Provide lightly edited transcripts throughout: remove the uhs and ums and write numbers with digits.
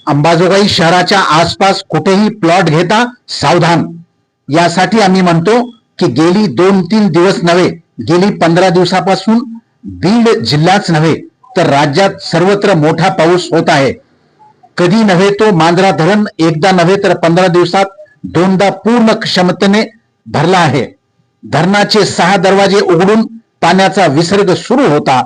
अंबाजोगाई शहराच्या आसपास कुठेही प्लॉट घेता सावधान। यासाठी आम्ही म्हणतो की गेली 2-3 दिवस नव्हे, गेली 15 दिवसापासून बीड जिल्हाच नव्हे तर राज्यात सर्वत्र मोठा पाऊस होत आहे। कधी नव्हे तो मांजरा धरण एकदा नव्हे तर 15 दिवसात 2दा पूर्ण क्षमतेने भरला आहे। धरणाचे 6 दरवाजे उघडून पाण्याचा विसर्ग सुरू होता।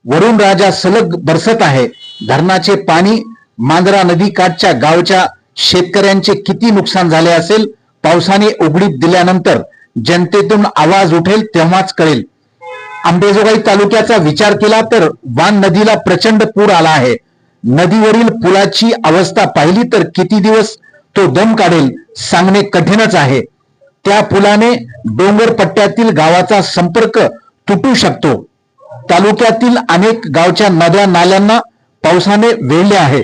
वरुण राजा सलग बरसत आहे। धरणाचे पाणी मांजरा नदी काठच्या गावच्या शेतकऱ्यांचे किती नुकसान झाले असेल पावसाने उघडीप दिल्यानंतर जनतेतून आवाज उठेल तेव्हाच कळेल। अंबाजोगाई तालुक्याचा विचार केला तर वान नदीला प्रचंड पूर आला आहे। नदीवरील पुलाची अवस्था पाहिली तर किती दिवस तो दम काढेल सांगणे कठीणच आहे। त्या पुलाने डोंगर पट्ट्यातील गावाचा संपर्क तुटू शकतो। तालुक्यातील अनेक गावच्या नद्या नाल्यांना पावसाने वेढले आहे।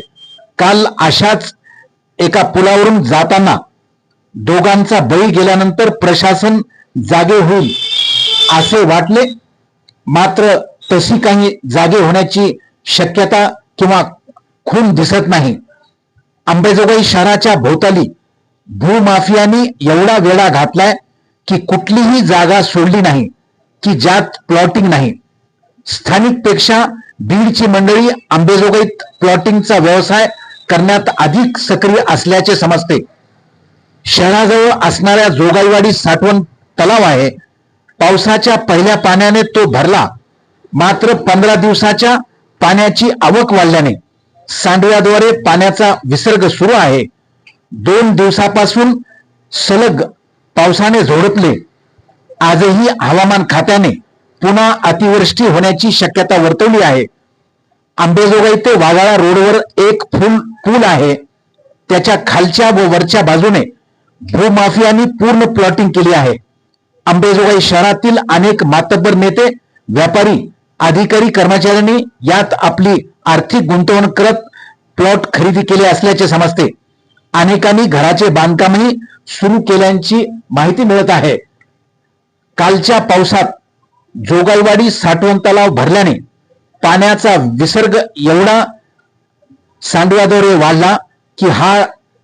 काल अशाच एका पुलावरून जाताना दोघांचा बळी गेल्यानंतर प्रशासन जागे होईल असे वाटले, मात्र तशी काही जागे होण्याची शक्यता किंवा खून दिसत नाही। अंबाजोगाई शहराच्या भोवताली भूमाफियांनी एवढा वेढा घातलाय की कुठलीही जागा सोडली नाही की ज्यात प्लॉटिंग नाही। स्थानिक पेक्षा बीडची मंडळी अंबाजोगाईत प्लॉटिंगचा व्यवसाय करण्यात अधिक सक्रिय असल्याचे समजते। शहराजवळ असणाऱ्या जोगाईवाडी साठवण तलाव आहे। पावसाच्या पहिल्या पाण्याने तो भरला, मात्र 15 दिवसाच्या पाण्याची आवक वाढल्याने सांडव्याद्वारे पाण्याचा विसर्ग सुरू आहे। 2 दिवसापासून सलग पावसाने झोडपले। आजही हवामान खात्याने पुन्हा अतिवृष्टी होण्याची शक्यता वर्तवली आहे। अंबाजोगाई ते वाघाळा रोडवर एक पूल आहे, त्याच्या खालच्या व वरच्या बाजूने भूमाफियांनी पूर्ण प्लॉटिंग केली आहे। अंबाजोगाई शहरातील अनेक मातब्बर नेते, व्यापारी, अधिकारी, कर्मचाऱ्यांनी यात आपली आर्थिक गुंतवणूक करत प्लॉट खरेदी केले असल्याचे समजते। अनेकांनी घराचे बांधकामही सुरू केल्याची माहिती मिळत आहे। कालच्या पावसात जोगाईवाडी साठवण तलाव भरल्याने पाण्याचा विसर्ग एवढा सांडव्याद्वारे वाढला की हा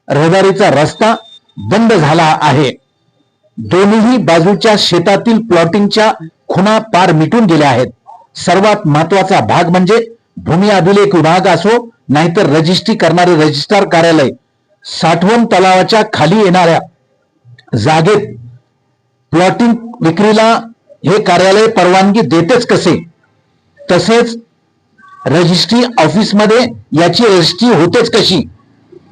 रहदारीचा रस्ता बंद झाला आहे। दोन्ही बाजूच्या शेतातील प्लॉटिंगच्या खुणा पार मिटून गेल्या आहेत। सर्वात महत्वाचा भाग म्हणजे भूमी अभिलेख विभाग असो नाहीतर रजिस्ट्री करणारे रजिस्ट्रार कार्यालय, साठवण तलावाच्या खाली येणाऱ्या जागेत प्लॉटिंग विक्रीला हे कार्यालय परवानगी देतेच कसे, तसेच रजिस्ट्री ऑफिस मध्ये याची रजिस्ट्री होतेच कशी।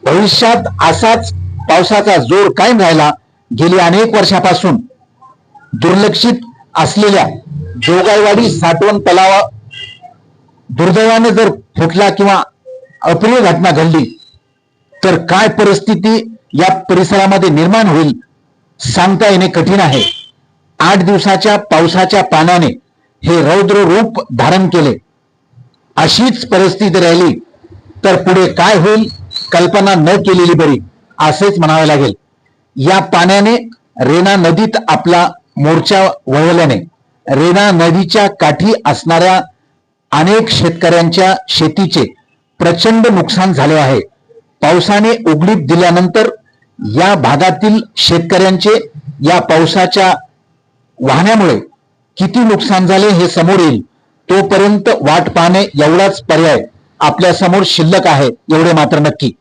भविष्यात असाच पावसाचा जोर कायम राहिला गेली अनेक वर्षापासून दुर्लक्षित असलेल्या जोगाईवाडी साठवण तलावा दुर्दैवाने जर फुटला किंवा अप्रिय घटना घडली तर काय परिस्थिती या परिसरामध्ये निर्माण होईल सांगता येणे कठीण आहे। 8 दिवसाच्या पावसाच्या पाण्याने हे रौद्र रूप धारण केले। अशीच परिस्थिती राहिली तर पुढे काय होईल कल्पना न केलेली बरी असेच म्हणावे लागेल। या पाण्याने रेणा नदीत आपला मोर्चा वळवल्याने रेणा नदीच्या काठी असणाऱ्या अनेक शेतकऱ्यांच्या शेतीचे प्रचंड नुकसान झाले आहे। पावसाने उघडीप दिल्यानंतर या भागातील शेतकऱ्यांचे या पावसाच्या वाहण्यामुळे किती नुकसान झाले हे समोर येईल। तोपर्यंत वाट पाहणे एवढाच पर्याय आपल्या समोर शिल्लक आहे एवढे मात्र नक्की।